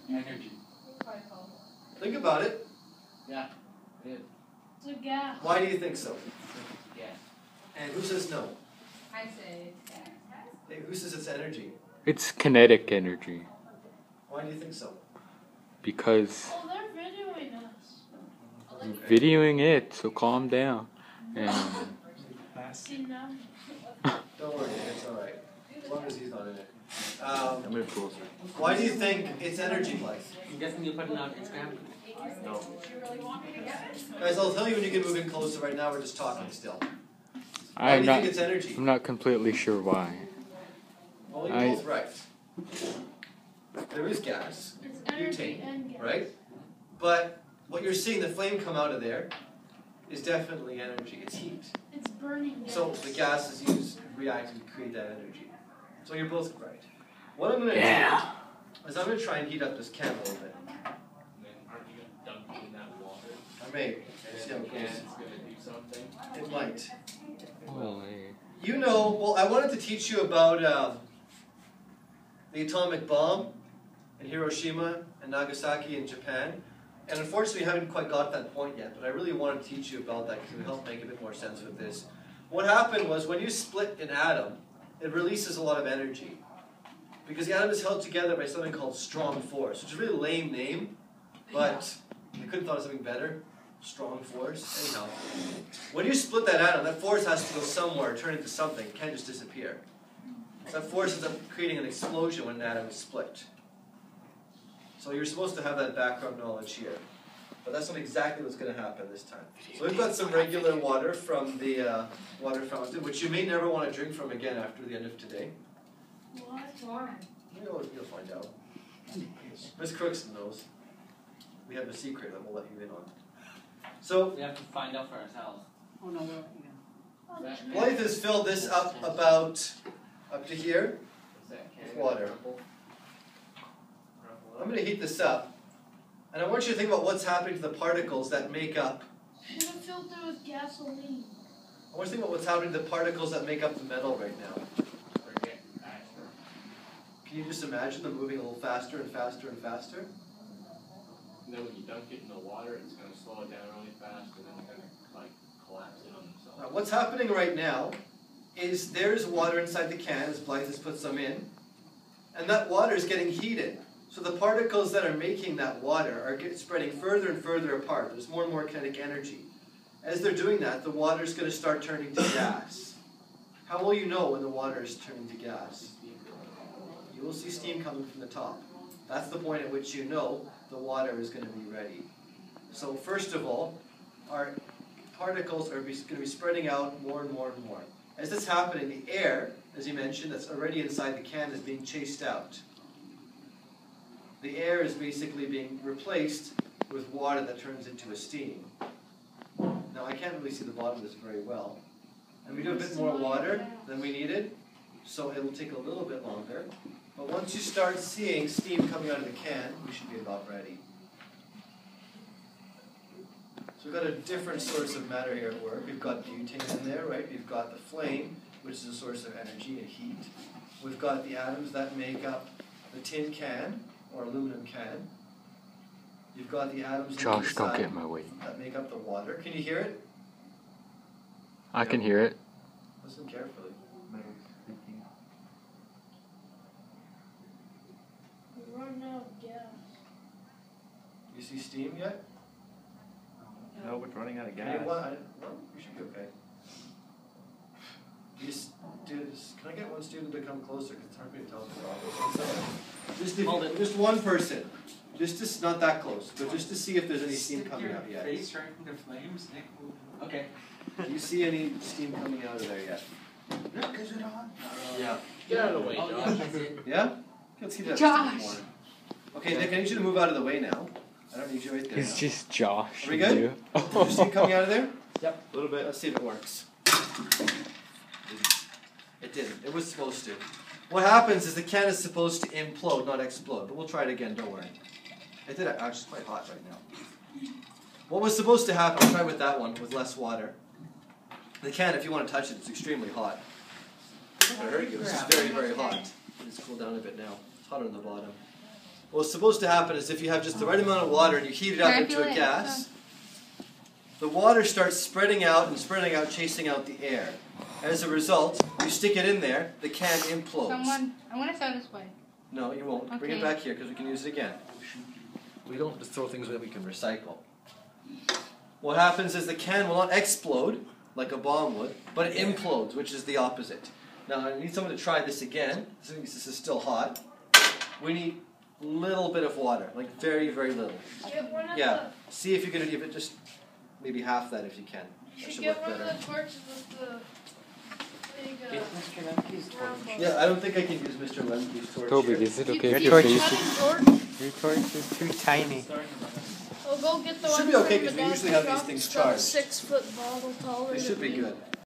Energy. Think about it. Yeah, it is. It's a gas. Why do you think so? Yeah. And who says no? I say it's gas. Hey, who says it's energy? It's kinetic energy. Why do you think so? Because Oh, they're videoing us. I'm videoing it, so calm down. And See now? Don't worry, it's alright. As long as he's not in it. move closer. Why do you think it's energy, Blythe? I'm guessing you'll put it on Instagram? No. Guys, I'll tell you when you can move in closer. Right now we're just talking still. Why do you think it's energy? I'm not completely sure why. Well, you're both right. There is gas, It's energy and butane, gas. right? But what you're seeing, the flame come out of there, is definitely energy. It's heat. It's burning gas. So the gas is used, reacting to create that energy. So you're both right. What I'm going to do is I'm going to try and heat up this can a little bit. And then aren't you going to dunk it in that water? I may. And See how then it the goes. can's going to do something? It might. Well, You know, well, I wanted to teach you about the atomic bomb in Hiroshima and Nagasaki in Japan. And unfortunately, I haven't quite got that point yet, but I really wanted to teach you about that because it would help make a bit more sense with this. What happened was when you split an atom, it releases a lot of energy. Because the atom is held together by something called strong force, which is a really lame name, but I couldn't have thought of something better. Strong force. Anyhow, when you split that atom, that force has to go somewhere, turn into something. It can't just disappear. So that force ends up creating an explosion when an atom is split. So you're supposed to have that background knowledge here. But that's not exactly what's going to happen this time. So we've got some regular water from the water fountain, which you may never want to drink from again after the end of today. Why? You'll find out. Miss Crookson knows. We have a secret that we'll let you in on. So, We have to find out for ourselves. Oh no, Blythe has filled this up about up to here. Is that can With water. crumble? I'm going to heat this up. And I want you to think about what's happening to the particles that make up. Should have filled it with gasoline. I want you to think about what's happening to the particles that make up the metal right now. Or get faster. Can you just imagine them moving a little faster and faster and faster? And then when you dunk it in the water, it's going to slow it down really fast, and then they're going to like collapse in on themselves. Now, what's happening right now is there's water inside the can, as Blythe has put some in, and that water is getting heated. So the particles that are making that water are spreading further and further apart. There's more and more kinetic energy. As they're doing that, the water is going to start turning to gas. How will you know when the water is turning to gas? You will see steam coming from the top. That's the point at which you know the water is going to be ready. So first of all, our particles are going to be spreading out more and more and more. As this is happening, the air, as you mentioned, that's already inside the can is being chased out. The air is basically being replaced with water that turns into a steam. Now I can't really see the bottom of this very well. And we do a bit more water than we needed, so it will take a little bit longer. But once you start seeing steam coming out of the can, we should be about ready. So we've got a different source of matter here at work. We've got butane in there, right? We've got the flame, which is a source of energy and heat. We've got the atoms that make up the tin can, or aluminum can. You've got the atoms Josh, don't inside get in my way. that make up the water. Can you hear it? I can hear it. Listen carefully. We're running out of gas. You see steam yet? No, we're running out of Can gas. you should be okay. These students, can I get one student to come closer? Because it's hard for me to tell just one person. Just not that close, but just to see if there's any steam coming out yet. Face right into flames, Nick. Okay. Do you see any steam coming out of there yet? Nick, is it on? Yeah. Get out of the way, Josh. Yeah? Let's see that Josh! steam more. Okay, Nick, I need you to move out of the way now. I don't need you right there. It's just Josh. Are we good? You. Is there steam coming out of there? Yep. A little bit. Let's see if it works. It didn't. It was supposed to. What happens is the can is supposed to implode, not explode. But we'll try it again, don't worry. It did actually, it's quite hot right now. What was supposed to happen, I'll try with that one, with less water. The can, if you want to touch it, it's extremely hot. It's going to hurt you. It's just very, very hot. It's cooled down a bit now. It's hotter on the bottom. what's supposed to happen is if you have just the right amount of water and you heat it up Can I into feel a it? gas, the water starts spreading out and spreading out, chasing out the air. As a result, you stick it in there, the can implodes. Someone, I want to throw this way. No, you won't. Bring it Okay. back here because we can use it again. We don't just throw things that we can recycle. What happens is the can will not explode like a bomb would, but it implodes, which is the opposite. Now, I need someone to try this again, since this is still hot. We need a little bit of water, like very, very little. Get one of Yeah, see if you can give it just maybe half that if you can. the. You That should should get work one better. of the torches with the big round one. Yeah, I don't think I can use Mr. Lemke's torch Toby, here. is it You okay if keep you cutting face torch. your torch is too tiny? I'll go get the Should one be from okay, the 'cause we dog usually have these shop. things It's got a charged. 6-foot bottle taller They than should be me. good.